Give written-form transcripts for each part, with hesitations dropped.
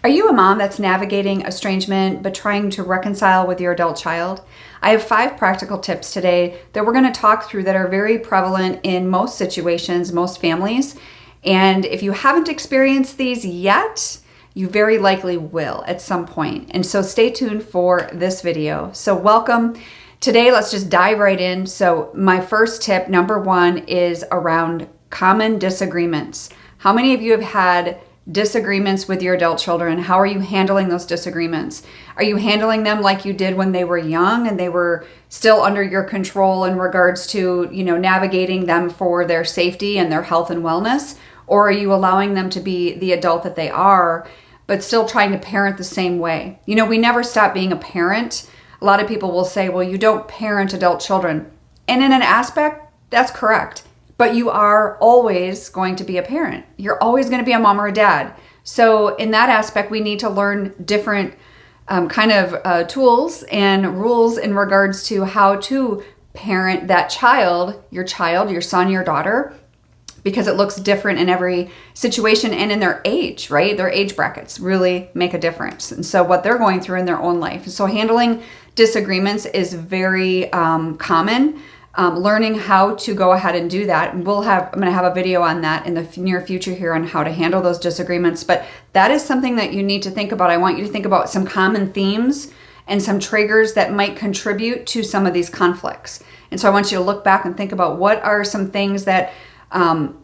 Are you a mom that's navigating estrangement but trying to reconcile with your adult child? I have 5 practical tips today that we're going to talk through that are very prevalent in most situations, most families. And if you haven't experienced these yet, you very likely will at some point. And so stay tuned for this video. So welcome. Today, let's just dive right in. So my first tip, number 1, is around common disagreements. How many of you have had disagreements with your adult children? How are you handling those disagreements? Are you handling them like you did when they were young and they were still under your control in regards to, navigating them for their safety and their health and wellness? Or are you allowing them to be the adult that they are, but still trying to parent the same way? We never stop being a parent. A lot of people will say, well, you don't parent adult children. And in an aspect, that's correct. But you are always going to be a parent. You're always going to be a mom or a dad. So in that aspect, we need to learn different tools and rules in regards to how to parent that child, your son, your daughter, because it looks different in every situation and in their age, right? Their age brackets really make a difference. And so what they're going through in their own life. So handling disagreements is very common. Learning how to go ahead and do that. And I'm going to have a video on that in the near future here on how to handle those disagreements. But that is something that you need to think about. I want you to think about some common themes and some triggers that might contribute to some of these conflicts. And so I want you to look back and think about what are some things that,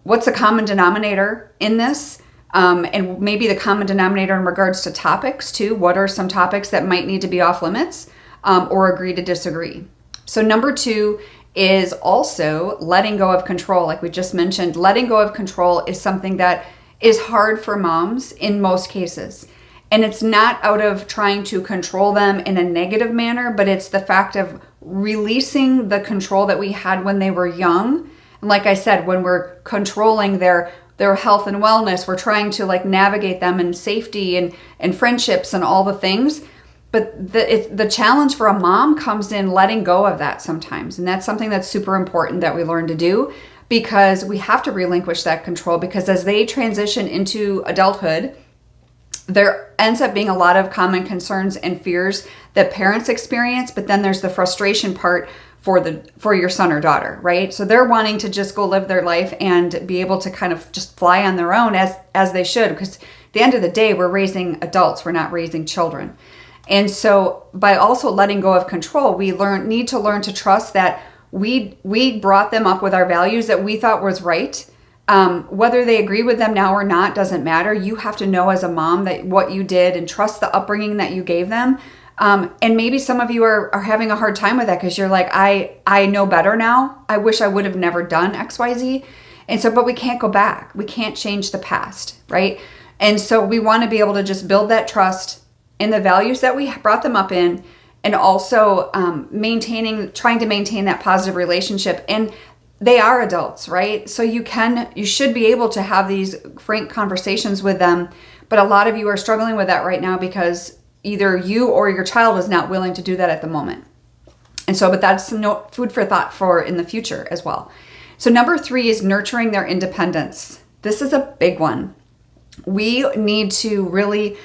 what's the common denominator in this? And maybe the common denominator in regards to topics too. What are some topics that might need to be off limits or agree to disagree? So number 2 is also letting go of control. Like we just mentioned, letting go of control is something that is hard for moms in most cases. And it's not out of trying to control them in a negative manner, but it's the fact of releasing the control that we had when they were young. And like I said, when we're controlling their health and wellness, we're trying to navigate them in safety and friendships and all the things. But the challenge for a mom comes in letting go of that sometimes. And that's something that's super important that we learn to do, because we have to relinquish that control, because as they transition into adulthood, there ends up being a lot of common concerns and fears that parents experience. But then there's the frustration part for your son or daughter, right? So they're wanting to just go live their life and be able to kind of just fly on their own as they should. Because at the end of the day, we're raising adults, we're not raising children. And so by also letting go of control, we need to learn to trust that we brought them up with our values that we thought was right. Whether they agree with them now or not doesn't matter. You have to know as a mom that what you did and trust the upbringing that you gave them. And maybe some of you are having a hard time with that because you're like, I know better now. I wish I would have never done XYZ. And so, but we can't go back. We can't change the past, right? And so we want to be able to just build that trust in the values that we brought them up in, and also trying to maintain that positive relationship. And they are adults, right? So you should be able to have these frank conversations with them. But a lot of you are struggling with that right now because either you or your child is not willing to do that at the moment. And so, but that's some food for thought for in the future as well. So number 3 is nurturing their independence. This is a big one. We need to really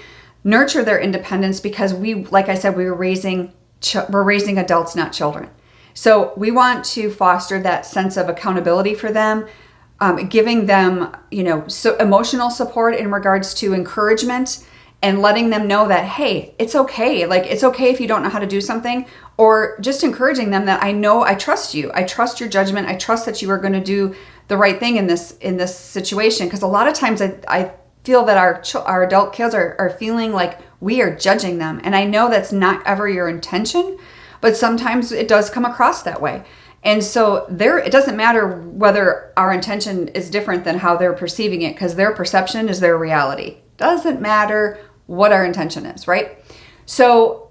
nurture their independence because like I said, we're raising adults, not children. So we want to foster that sense of accountability for them, giving them, emotional support in regards to encouragement, and letting them know that, hey, it's okay. It's okay if you don't know how to do something, or just encouraging them that I trust you. I trust your judgment. I trust that you are going to do the right thing in this situation. Because a lot of times I feel that our adult kids are feeling like we are judging them. And I know that's not ever your intention, but sometimes it does come across that way. And so it doesn't matter whether our intention is different than how they're perceiving it, because their perception is their reality. Doesn't matter what our intention is, right? So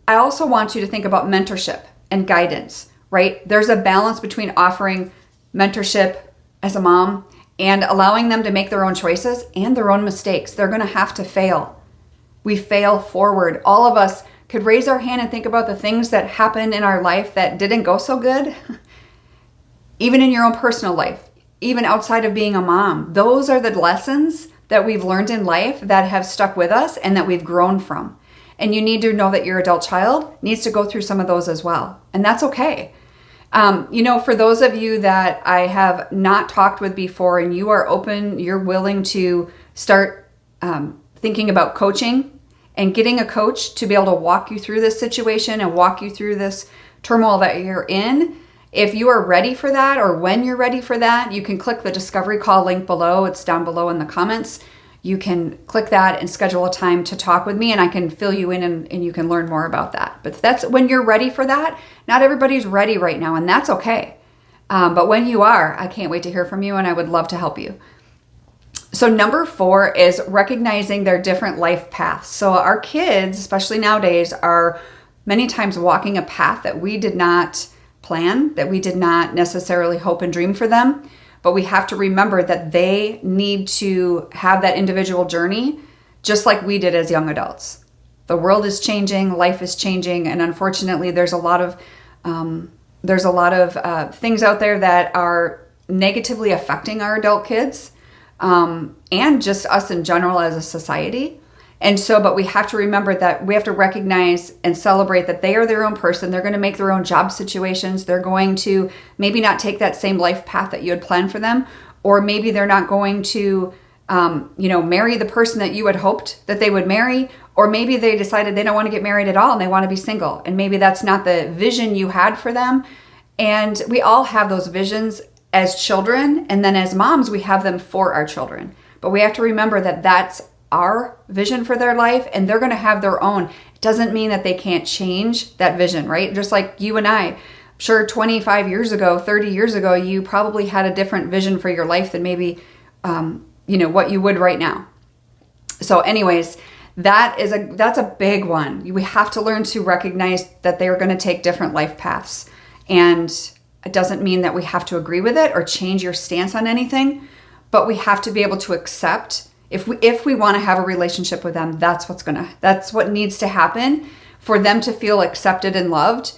I also want you to think about mentorship and guidance, right? There's a balance between offering mentorship as a mom and allowing them to make their own choices and their own mistakes. They're going to have to fail. We fail forward. All of us could raise our hand and think about the things that happened in our life that didn't go so good. Even in your own personal life, even outside of being a mom, those are the lessons that we've learned in life that have stuck with us and that we've grown from. And you need to know that your adult child needs to go through some of those as well. And that's okay. For those of you that I have not talked with before and you are open, you're willing to start thinking about coaching and getting a coach to be able to walk you through this situation and walk you through this turmoil that you're in. If you are ready for that, or when you're ready for that, you can click the discovery call link below. It's down below in the comments. You can click that and schedule a time to talk with me, and I can fill you in and you can learn more about that. But that's when you're ready for that. Not everybody's ready right now, and that's okay. But when you are, I can't wait to hear from you, and I would love to help you. So number 4 is recognizing their different life paths. So our kids, especially nowadays, are many times walking a path that we did not plan, that we did not necessarily hope and dream for them. But we have to remember that they need to have that individual journey just like we did as young adults. The world is changing, life is changing, and unfortunately there's a lot of things out there that are negatively affecting our adult kids and just us in general as a society. And so, but we have to remember that we have to recognize and celebrate that they are their own person. They're going to make their own job situations. They're going to maybe not take that same life path that you had planned for them, or maybe they're not going to, marry the person that you had hoped that they would marry, or maybe they decided they don't want to get married at all and they want to be single. And maybe that's not the vision you had for them. And we all have those visions as children. And then as moms, we have them for our children. But we have to remember that that's our vision for their life, and they're going to have their own. It doesn't mean that they can't change that vision, right? Just like you and I, sure, 25 years ago, 30 years ago, you probably had a different vision for your life than maybe, what you would right now. So anyways, that's a big one. We have to learn to recognize that they are going to take different life paths. And it doesn't mean that we have to agree with it or change your stance on anything, but we have to be able to accept. If we want to have a relationship with them, that's what needs to happen for them to feel accepted and loved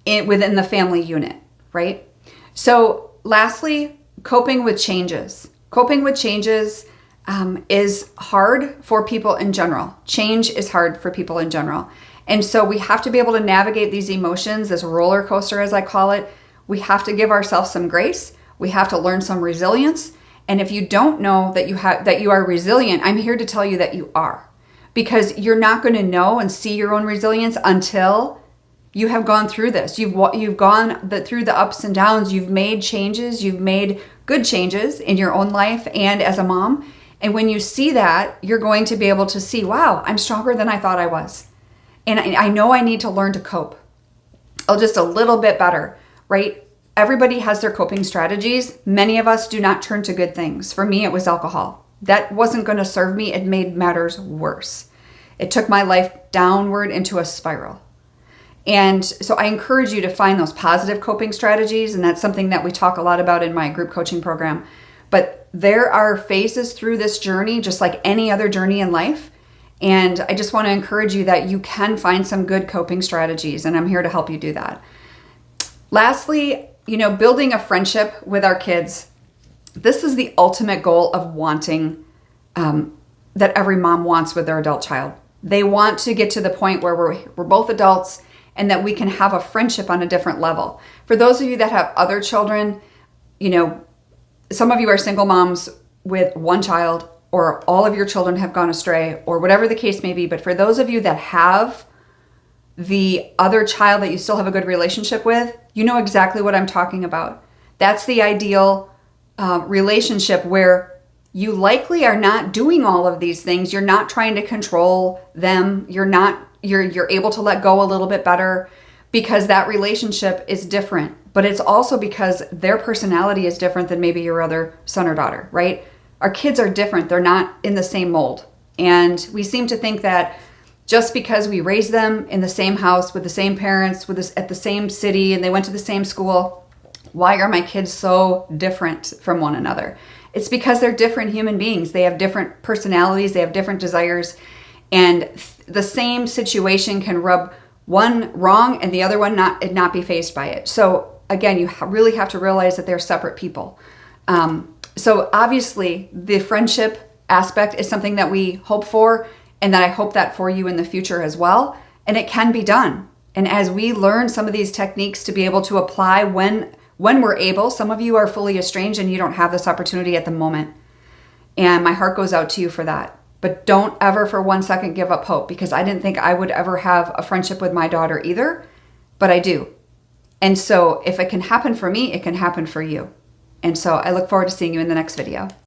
within the family unit, right? So lastly, coping with changes. Coping with changes is hard for people in general. Change is hard for people in general. And so we have to be able to navigate these emotions, this roller coaster, as I call it. We have to give ourselves some grace. We have to learn some resilience. And if you don't know that you are resilient, I'm here to tell you that you are. Because you're not going to know and see your own resilience until you have gone through this. You've gone through the ups and downs. You've made changes. You've made good changes in your own life and as a mom. And when you see that, you're going to be able to see, wow, I'm stronger than I thought I was. And I know I need to learn to cope just a little bit better, right? Everybody has their coping strategies. Many of us do not turn to good things. For me, it was alcohol. That wasn't going to serve me. It made matters worse. It took my life downward into a spiral. And so I encourage you to find those positive coping strategies. And that's something that we talk a lot about in my group coaching program. But there are phases through this journey, just like any other journey in life. And I just want to encourage you that you can find some good coping strategies. And I'm here to help you do that. Lastly, building a friendship with our kids. This is the ultimate goal of wanting that every mom wants with their adult child. They want to get to the point where we're both adults and that we can have a friendship on a different level. For those of you that have other children, some of you are single moms with one child, or all of your children have gone astray, or whatever the case may be. But for those of you that have the other child that you still have a good relationship with, you know exactly what I'm talking about. That's the ideal relationship where you likely are not doing all of these things. You're not trying to control them. You're able to let go a little bit better because that relationship is different. But it's also because their personality is different than maybe your other son or daughter, right? Our kids are different. They're not in the same mold. And we seem to think that just because we raised them in the same house with the same parents, at the same city, and they went to the same school, why are my kids so different from one another? It's because they're different human beings. They have different personalities. They have different desires. And the same situation can rub one wrong and the other one not be faced by it. So again, you really have to realize that they're separate people. So obviously the friendship aspect is something that we hope for, and that I hope that for you in the future as well. And it can be done. And as we learn some of these techniques to be able to apply when we're able, some of you are fully estranged and you don't have this opportunity at the moment. And my heart goes out to you for that. But don't ever for 1 second give up hope, because I didn't think I would ever have a friendship with my daughter either, but I do. And so if it can happen for me, it can happen for you. And so I look forward to seeing you in the next video.